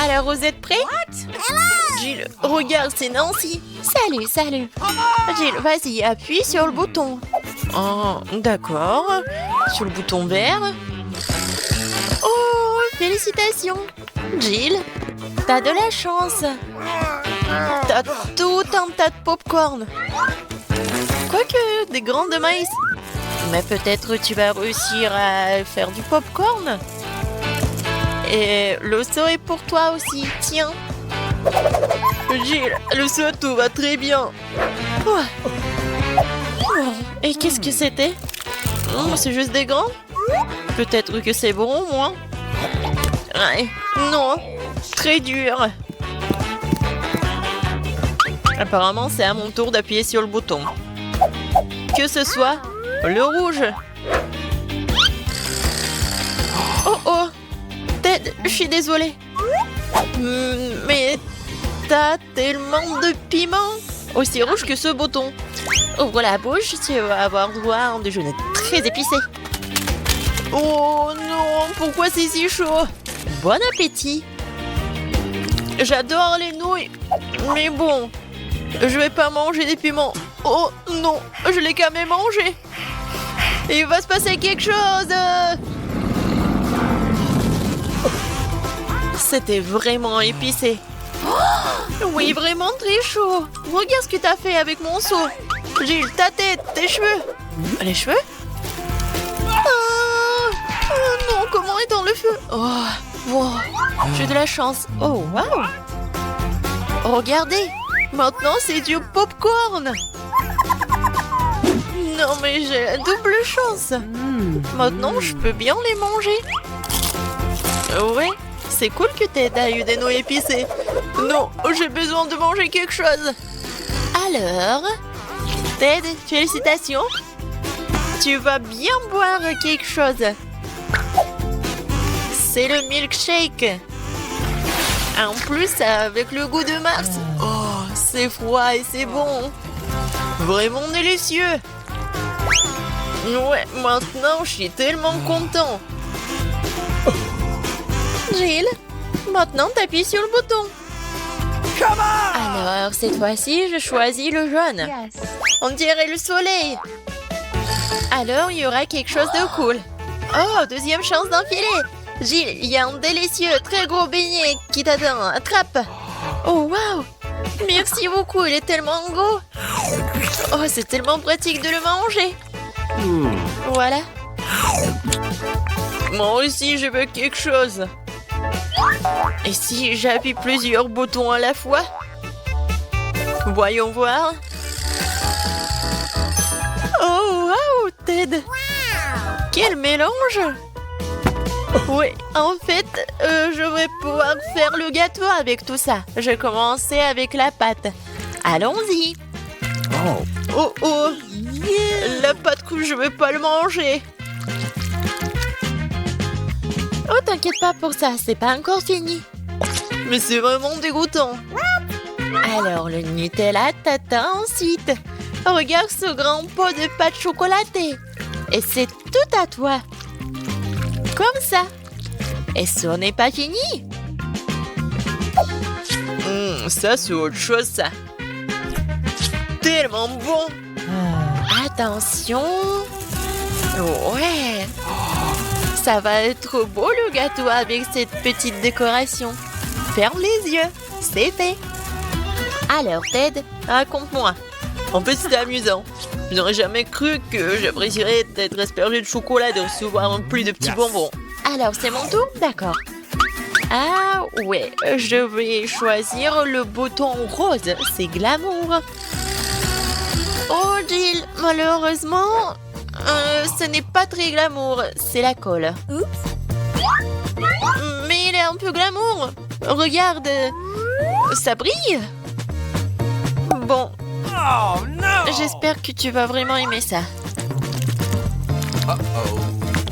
Alors, vous êtes prêts? Jill, regarde, c'est Nancy. Salut, salut. Jill, vas-y, appuie sur le bouton. Oh, d'accord. Sur le bouton vert. Oh, félicitations. Jill, t'as de la chance. T'as tout un tas de pop-corn. Quoique, des graines de maïs. Mais peut-être tu vas réussir à faire du pop-corn. Et le saut est pour toi aussi, tiens. Jill, le saut, tout va très bien. Oh. Oh. Et qu'est-ce que c'était? Oh, c'est juste des gants? Peut-être que c'est bon, moi. Ouais. Non, très dur. Apparemment, c'est à mon tour d'appuyer sur le bouton. Que ce soit le rouge. Oh oh, Ted, je suis désolée. Mais t'as tellement de piment. Aussi rouge que ce bouton. Ouvre la bouche, tu vas avoir droit à un déjeuner très épicé. Oh non, pourquoi c'est si chaud? Bon appétit. J'adore les nouilles, mais bon, je vais pas manger des piments. Oh non, je l'ai quand même mangé. Il va se passer quelque chose. C'était vraiment épicé. Oh, oui, vraiment très chaud. Regarde ce que t'as fait avec mon seau. Jill, ta tête, tes cheveux. Les cheveux? Oh non, comment est dans le feu? Oh, wow, j'ai de la chance. Oh, wow. Regardez, maintenant c'est du popcorn. Non, mais j'ai la double chance. Maintenant, je peux bien les manger. Ouais, c'est cool que Ted a eu des nouilles épicées. Non, j'ai besoin de manger quelque chose. Alors, Ted, félicitations. Tu vas bien boire quelque chose. C'est le milkshake. En plus, avec le goût de Mars. Oh, c'est froid et c'est bon. Vraiment délicieux. Ouais, maintenant, je suis tellement content. Jill, maintenant, t'appuies sur le bouton. Alors, cette fois-ci, je choisis le jaune. On dirait le soleil. Alors, il y aura quelque chose de cool. Oh, deuxième chance d'enfiler. Jill, il y a un délicieux, très gros beignet qui t'attend. Attrape. Oh, waouh. Merci beaucoup, il est tellement gros. Oh, c'est tellement pratique de le manger. Voilà. Moi aussi, je veux quelque chose. Et si j'appuie plusieurs boutons à la fois? Voyons voir. Oh, waouh, Ted. Quel mélange. Oui, en fait, je vais pouvoir faire le gâteau avec tout ça. Je commençais avec la pâte. Allons-y. Oh, oh. La pâte que je vais pas le manger. Oh, t'inquiète pas pour ça, c'est pas encore fini. Mais c'est vraiment dégoûtant. Alors, le Nutella t'atteint ensuite. Regarde ce grand pot de pâte chocolatée. Et c'est tout à toi. Comme ça. Et ce n'est pas fini. Ça, c'est autre chose, ça. Tellement bon. Attention. Ouais. Ça va être beau le gâteau avec cette petite décoration. Ferme les yeux. C'est fait. Alors, Ted, raconte-moi. En fait, c'était amusant. Je n'aurais jamais cru que j'apprécierais d'être aspergé de chocolat et de recevoir un pli de petits bonbons. Alors, c'est mon tour? D'accord. Ah, ouais. Je vais choisir le bouton rose. C'est glamour. Oh, Jill, malheureusement, ce n'est pas très glamour. C'est la colle. Mais il est un peu glamour. Regarde. Ça brille. Bon. Oh no! J'espère que tu vas vraiment aimer ça.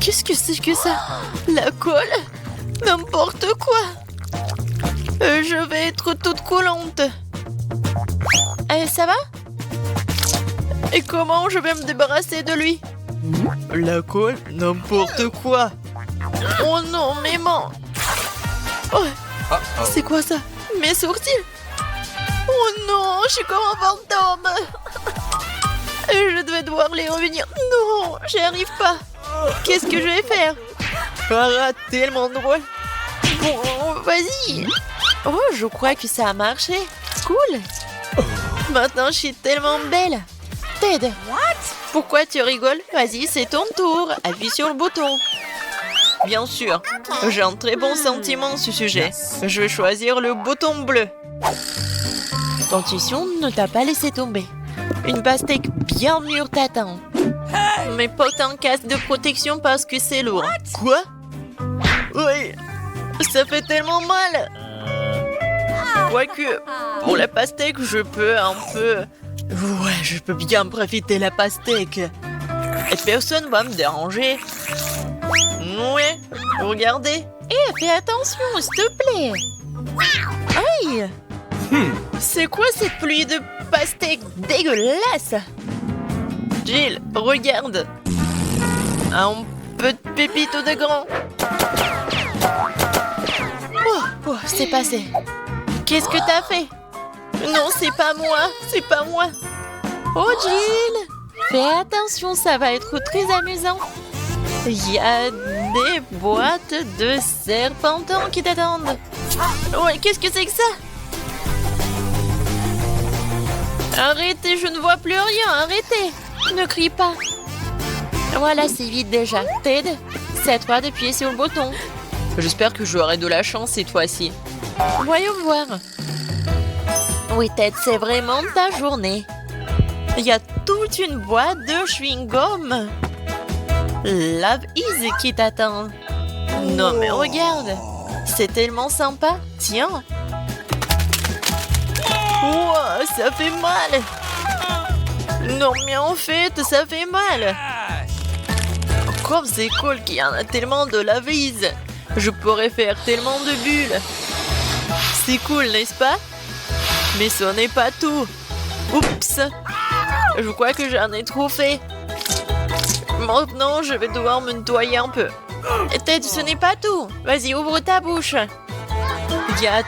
Qu'est-ce que c'est que ça? La colle? N'importe quoi. Je vais être toute collante. Ça va? Et comment je vais me débarrasser de lui? La colle? N'importe quoi. Oh non, mais man. Oh, C'est quoi ça? Mes sourcils? Oh non, je suis comme un fantôme. Je devais devoir les revenir. Non, j'y arrive pas. Qu'est-ce que je vais faire? Ah, tellement drôle. Bon, vas-y. Oh, je crois que ça a marché. Cool. Maintenant, je suis tellement belle. Ted. Pourquoi tu rigoles? Vas-y, c'est ton tour. Appuie sur le bouton. Bien sûr. J'ai un très bon sentiment à ce sujet. Je vais choisir le bouton bleu. Ton intuition ne t'a pas laissé tomber. Une pastèque bien mûre t'attend. Mais porte un casque de protection parce que c'est lourd. Quoi? Oui, ça fait tellement mal. Quoique, pour la pastèque, je peux un peu... Ouais, je peux bien profiter de la pastèque. Et personne va me déranger. Ouais, regardez. Eh, fais attention, s'il te plaît. Aïe! C'est quoi cette pluie de pastèque dégueulasse? Jill, regarde. Un peu de pépite de grand. Oh, c'est passé. Qu'est-ce que t'as fait? Non, c'est pas moi, c'est pas moi. Oh, Jill, fais attention, ça va être très amusant. Il y a des boîtes de serpentins qui t'attendent. Ouais, qu'est-ce que c'est que ça? Arrêtez, je ne vois plus rien, arrêtez. Ne crie pas. Voilà, c'est vide déjà. Ted, c'est à toi d'appuyer sur le bouton. J'espère que j'aurai de la chance cette fois-ci. Voyons voir. Oui, Ted, c'est vraiment ta journée. Il y a toute une boîte de chewing-gum. Love Is qui t'attend. Non, mais regarde. C'est tellement sympa. Tiens. Wow, ça fait mal. Non, mais en fait, ça fait mal. Comme c'est cool qu'il y en a tellement de Love Is. Je pourrais faire tellement de bulles. C'est cool, n'est-ce pas? Mais ce n'est pas tout. Oups. Je crois que j'en ai trop fait. Maintenant, je vais devoir me nettoyer un peu. Ted, ce n'est pas tout. Vas-y, ouvre ta bouche. Il y a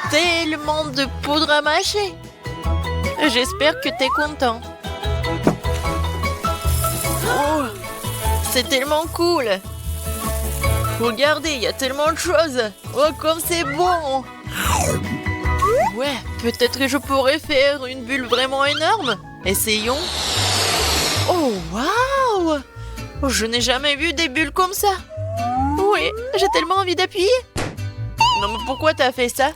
tellement de poudre à mâcher. J'espère que t'es content. Oh, c'est tellement cool. Regardez, il y a tellement de choses. Oh, comme c'est bon. Ouais, peut-être que je pourrais faire une bulle vraiment énorme. Essayons. Oh, waouh! Je n'ai jamais vu des bulles comme ça. Oui, j'ai tellement envie d'appuyer. Non, mais pourquoi t'as fait ça?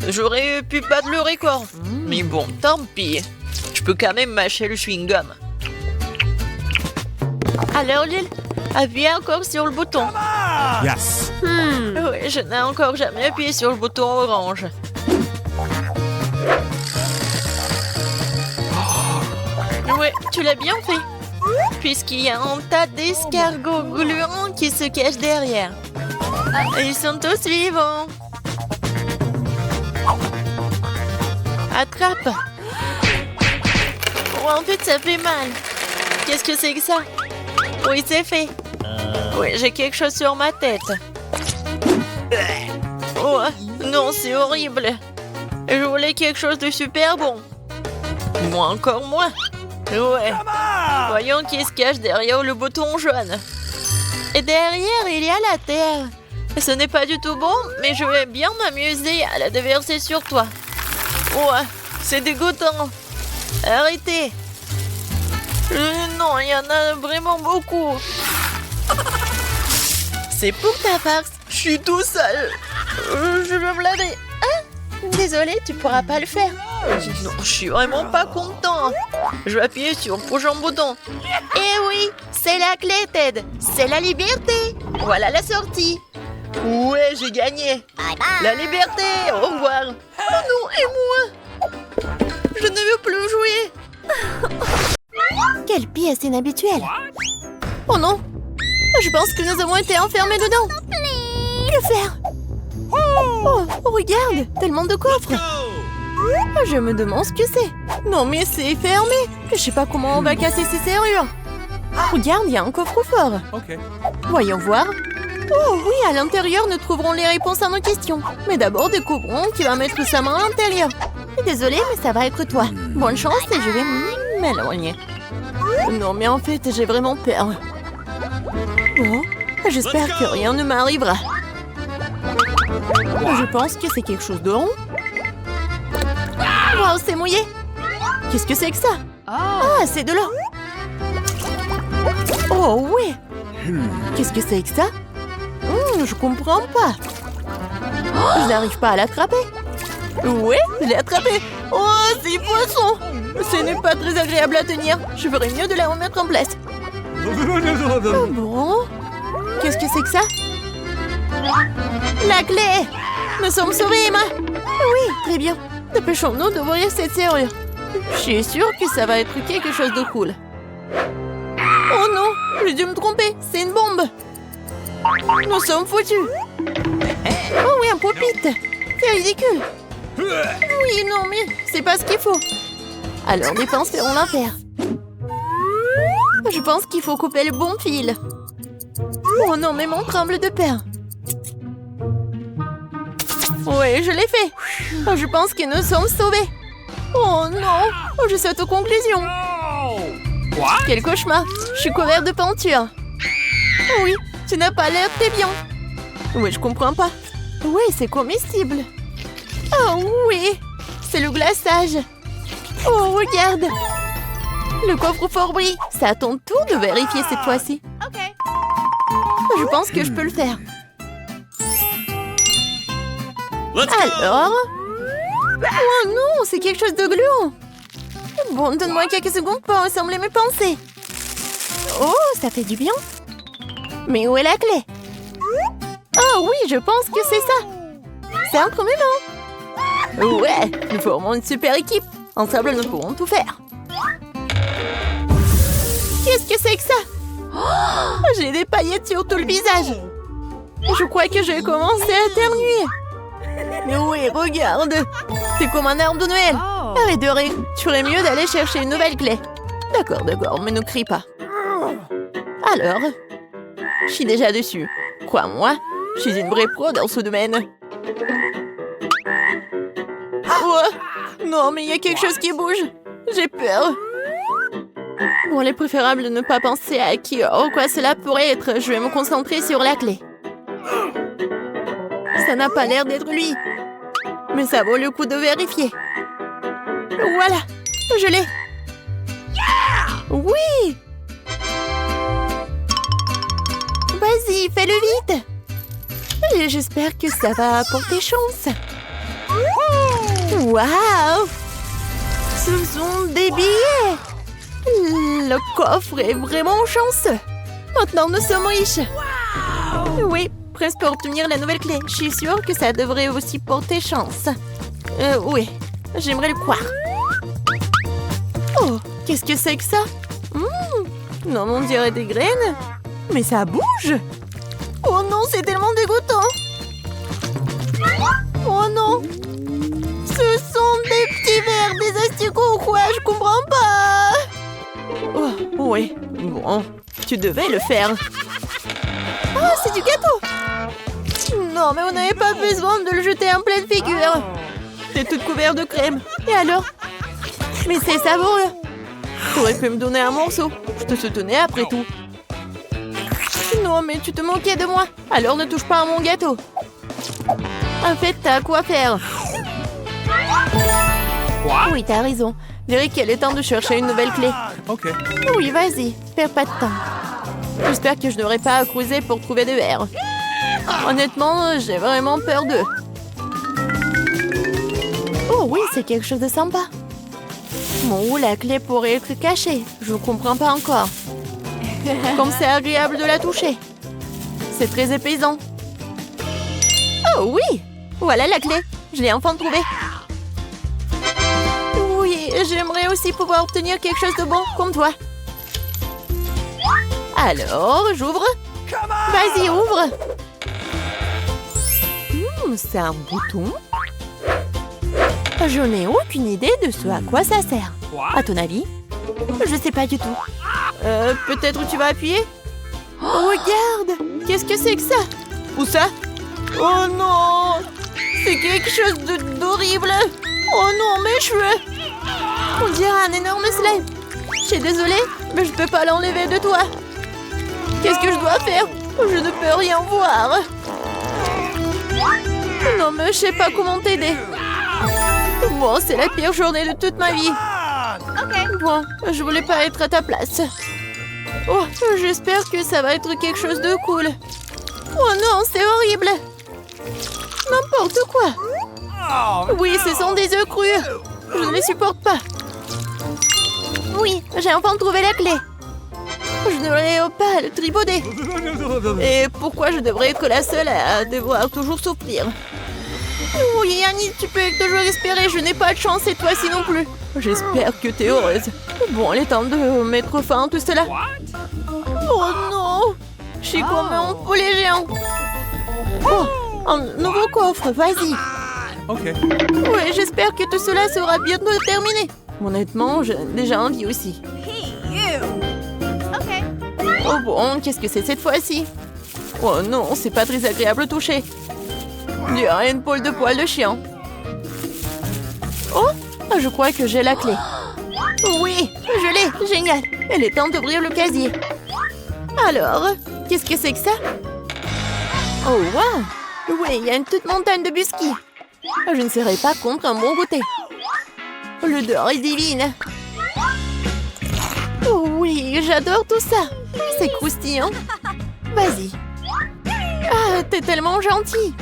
J'aurais pu battre le record. Mais bon, tant pis. Je peux quand même mâcher le chewing-gum. Alors, Lil, appuie encore sur le bouton. Yes. Oui, je n'ai encore jamais appuyé sur le bouton orange. Ouais, tu l'as bien fait. Puisqu'il y a un tas d'escargots gluants qui se cachent derrière. Ils sont tous vivants. Attrape. Oh, en fait, ça fait mal. Qu'est-ce que c'est que ça? Oui, c'est fait. Oui, j'ai quelque chose sur ma tête. Oh, non, c'est horrible. Je voulais quelque chose de super bon. Moi, encore moins. Ouais. Voyons qui se cache derrière le bouton jaune. Et derrière, il y a la terre. Ce n'est pas du tout bon, mais je vais bien m'amuser à la déverser sur toi. Ouais, c'est dégoûtant. Arrêtez. Non, il y en a vraiment beaucoup. C'est pour ta farce. Je suis tout seul. Je veux me laver. Ah, désolé, tu pourras pas le faire. Non, je suis vraiment pas content. Je vais appuyer sur le prochain bouton. Eh oui, c'est la clé, Ted. C'est la liberté. Voilà la sortie. Ouais, j'ai gagné. Bye bye. La liberté. Au revoir. Oh non, et moi? Je ne veux plus jouer. Quelle pièce inhabituelle. Oh non. Je pense que nous avons été enfermés dedans. Que faire? Oh, regarde, tellement de coffres. Je me demande ce que c'est. Non, mais c'est fermé. Je sais pas comment on va casser ces serrures. Regarde, il y a un coffre-fort. OK. Voyons voir. Oh oui, à l'intérieur, nous trouverons les réponses à nos questions. Mais d'abord, découvrons qui va mettre sa main à l'intérieur. Désolée, mais ça va être toi. Bonne chance et je vais m'éloigner. Non, mais en fait, j'ai vraiment peur. Bon, j'espère que rien ne m'arrivera. Je pense que c'est quelque chose de rond. Wow, c'est mouillé. Qu'est-ce que c'est que ça? Ah, c'est de l'eau. Oh oui. Qu'est-ce que c'est que ça? Je comprends pas. Je n'arrive pas à l'attraper. Oui, je l'ai attrapé. Oh, c'est poisson. Ce n'est pas très agréable à tenir. Je ferais mieux de la remettre en place. Oh bon? Qu'est-ce que c'est que ça? La clé! Nous sommes sauvés, Emma! Oui, très bien. Dépêchons-nous d'ouvrir cette serrure. Je suis sûre que ça va être quelque chose de cool. Oh non, j'ai dû me tromper. C'est une bombe. Nous sommes foutus. Oh oui, un pop-it. C'est ridicule. Oui, non, mais c'est pas ce qu'il faut. Alors, les pinces feront l'affaire. Je pense qu'il faut couper le bon fil. Oh non, mais mon tremble de peur. Oui, je l'ai fait. Oh, je pense que nous sommes sauvés. Oh non, oh, je saute aux conclusions. Quel cauchemar. Je suis couvert de peinture. Oh oui, tu n'as pas l'air très bien. Oui, je comprends pas. Oui, c'est comestible. Oh oui, c'est le glaçage. Oh, regarde. Le coffre-fort brille. C'est à ton tour de vérifier cette fois-ci. Je pense que je peux le faire. Alors? Oh non, c'est quelque chose de gluant. Bon, donne-moi quelques secondes pour assembler mes pensées. Oh, ça fait du bien. Mais où est la clé? Oh oui, je pense que c'est ça. C'est un premier moment. Ouais, nous formons une super équipe. Ensemble, nous pourrons tout faire. Qu'est-ce que c'est que ça? Oh, j'ai des paillettes sur tout le visage. Je crois que je vais commencer à éternuer. Mais oui, regarde. C'est comme un arbre de Noël. Arrête de rire. Tu ferais mieux d'aller chercher une nouvelle clé. D'accord, mais ne crie pas. Alors, je suis déjà dessus. Crois-moi, je suis une vraie pro dans ce domaine. Oh, non, mais il y a quelque chose qui bouge. J'ai peur. Bon, il est préférable de ne pas penser à qui ou quoi cela pourrait être. Je vais me concentrer sur la clé. Ça n'a pas l'air d'être lui. Mais ça vaut le coup de vérifier. Voilà, je l'ai. Oui. Vas-y, fais-le vite. Et j'espère que ça va apporter chance. Waouh! Ce sont des billets. Le coffre est vraiment chanceux. Maintenant, nous sommes riches. Oui, presque pour obtenir la nouvelle clé. Je suis sûre que ça devrait aussi porter chance. Oui, j'aimerais le croire. Oh, qu'est-ce que c'est que ça? Non, on dirait des graines. Mais ça bouge. Oh non, c'est tellement dégoûtant. Oh non. Ce sont des petits verres, des asticots ou quoi? Je comprends pas. Oh, oui. Bon, tu devais le faire. Ah, c'est du gâteau. Non, mais on n'avait pas besoin de le jeter en pleine figure. T'es toute couverte de crème. Et alors? Mais c'est savoureux. T'aurais pu me donner un morceau. Je te soutenais après tout. Non, mais tu te moquais de moi. Alors ne touche pas à mon gâteau. En fait, t'as quoi faire? Oui, t'as raison. Je dirais qu'il est temps de chercher une nouvelle clé. Ok. Oui, vas-y. Perds pas de temps. J'espère que je n'aurai pas à creuser pour trouver des verres. Honnêtement, j'ai vraiment peur d'eux. Oh oui, c'est quelque chose de sympa. Bon, où la clé pourrait être cachée? Je ne comprends pas encore. Comme c'est agréable de la toucher. C'est très épaisant. Oh oui! Voilà la clé. Je l'ai enfin trouvée. Oui, j'aimerais aussi pouvoir obtenir quelque chose de bon comme toi. Alors, j'ouvre. Vas-y, ouvre. C'est un bouton. Je n'ai aucune idée de ce à quoi ça sert. À ton avis? Je sais pas du tout. Peut-être tu vas appuyer? Oh, regarde! Qu'est-ce que c'est que ça? Ou ça? Oh non! C'est quelque chose d'horrible! Oh non, mes cheveux! On dirait un énorme slime! Je suis désolée, mais je peux pas l'enlever de toi! Qu'est-ce que je dois faire? Je ne peux rien voir! Non, mais je sais pas comment t'aider! Bon, c'est la pire journée de toute ma vie! Bon, je voulais pas être à ta place! Oh, j'espère que ça va être quelque chose de cool! Oh non, c'est horrible! N'importe quoi! Oui, ce sont des œufs crus! Je ne les supporte pas! Oui, j'ai enfin trouvé la clé! Je ne devrais pas le tripoder! Et pourquoi je devrais être la seule à devoir toujours souffrir? Oui, Annie, tu peux toujours espérer, je n'ai pas de chance cette fois-ci non plus! J'espère que tu es heureuse! Bon, il est temps de mettre fin à tout cela! Oh non! Je suis comme un poulet géant! Oh! Un nouveau coffre, vas-y. Ok. Oui, j'espère que tout cela sera bientôt terminé. Honnêtement, j'ai déjà envie aussi. Oh bon, qu'est-ce que c'est cette fois-ci? Oh non, c'est pas très agréable au toucher. Il y a une poule de poil de chien. Oh, je crois que j'ai la clé. Oui, je l'ai, génial. Il est temps d'ouvrir le casier. Alors, qu'est-ce que c'est que ça? Oh wow! Oui, il y a une toute montagne de biscuits. Je ne serai pas contre un bon goûter. L'odeur est divine. Oh oui, j'adore tout ça. C'est croustillant. Vas-y. Ah, t'es tellement gentil.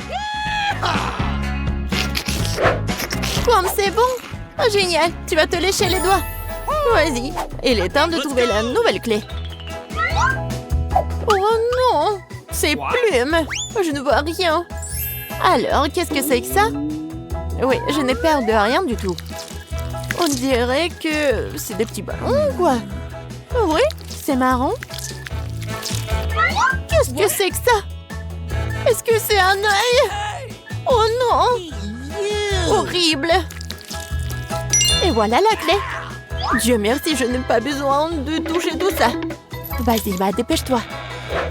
Comme c'est bon. Ah, génial, tu vas te lécher les doigts. Vas-y, il est temps de trouver la nouvelle clé. Oh non, c'est plumes. Je ne vois rien. Alors, qu'est-ce que c'est que ça? Oui, je n'ai peur de rien du tout. On dirait que c'est des petits ballons, quoi. Oui, c'est marrant. Qu'est-ce que c'est que ça? Est-ce que c'est un œil? Oh non! Horrible! Et voilà la clé. Dieu merci, je n'ai pas besoin de toucher tout ça. Vas-y, va, dépêche-toi.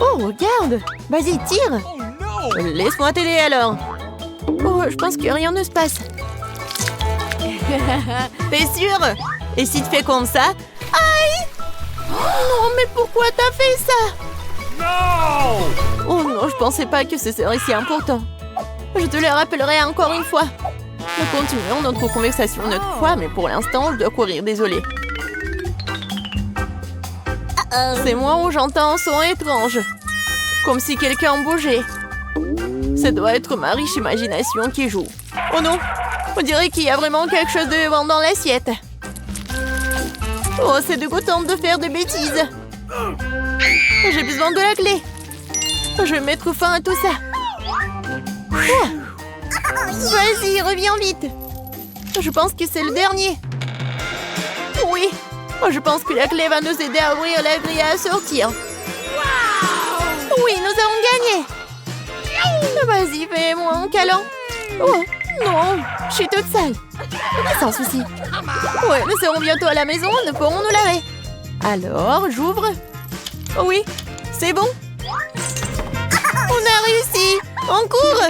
Oh, regarde! Vas-y, tire! Laisse-moi t'aider alors. Oh, je pense que rien ne se passe. T'es sûr? Et si tu fais comme ça? Aïe! Non, mais pourquoi t'as fait ça? Oh non, je pensais pas que ce serait si important. Je te le rappellerai encore une fois. Nous continuons notre conversation une autre fois, mais pour l'instant, je dois courir, désolée. C'est moi où j'entends un son étrange. Comme si quelqu'un bougeait. Ça doit être ma riche imagination qui joue. Oh non! On dirait qu'il y a vraiment quelque chose de vivant dans l'assiette. Oh, c'est dégoûtant de faire des bêtises. J'ai besoin de la clé. Je vais mettre fin à tout ça. Oh. Vas-y, reviens vite. Je pense que c'est le dernier. Oui. Je pense que la clé va nous aider à ouvrir la grille et à sortir. Oui, nous avons gagné. Vas-y, fais-moi un câlin. Oh, non, je suis toute seule. Sans souci. Ouais, nous serons bientôt à la maison, nous pourrons nous laver. Alors, j'ouvre. Oui, c'est bon. On a réussi. On court.